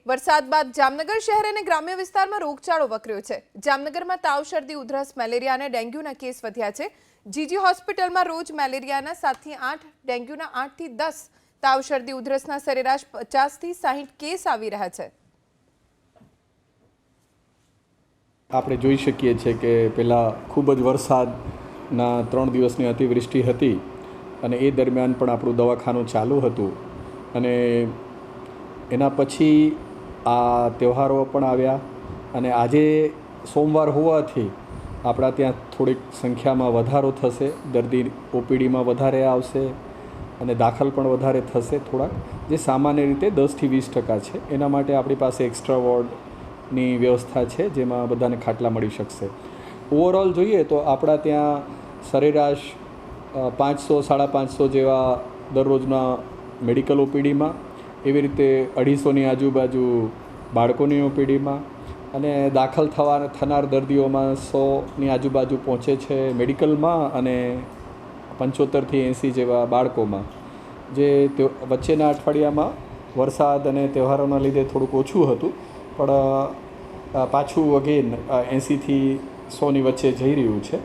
વરસાદ બાદ જામનગર શહેર અને ગ્રામ્ય વિસ્તારમાં રોગચાળો વકર્યો છે। જામનગરમાં તાવ, શરદી, ઉધરસ, મેલેરિયા અને ડેન્ગ્યુના કેસ વધ્યા છે। જીજી હોસ્પિટલમાં રોજ મેલેરિયાના 7 થી 8, ડેન્ગ્યુના 8 થી 10, તાવ, શરદી, ઉધરસના સરેરાશ 50 થી 60 કેસ આવી રહ્યા છે। આપણે જોઈ શકીએ છીએ કે પહેલાં ખૂબ જ વરસાદના 3 દિવસની અતિવૃષ્ટિ હતી અને એ દરમિયાન પણ આપણું દવાખાનું ચાલુ હતું અને એના પછી આ તહેવારો પણ આવ્યા અને આજે સોમવાર હોવાથી આપણા ત્યાં થોડીક સંખ્યામાં વધારો થશે, દર્દી ઓપીડીમાં વધારે આવશે અને દાખલ પણ વધારે થશે થોડાક, જે સામાન્ય રીતે 10 થી 20% છે। એના માટે આપણી પાસે એક્સ્ટ્રા વોર્ડની વ્યવસ્થા છે જેમાં બધાને ખાટલા મળી શકશે। ઓવરઓલ જોઈએ તો આપણા ત્યાં સરેરાશ 500 550 જેવા દરરોજના મેડિકલ ઓપીડીમાં, એવી રીતે 250ની આજુબાજુ બાળકોની ઓપીડીમાં અને દાખલ થનાર દર્દીઓમાં 100ની આજુબાજુ પહોંચે છે મેડિકલમાં અને 75 થી 80 જેવા બાળકોમાં, જે વચ્ચેના અઠવાડિયામાં વરસાદ અને તહેવારોના લીધે થોડુંક ઓછું હતું પણ પાછું અગેન 80 થી 100ની વચ્ચે જઈ રહ્યું છે।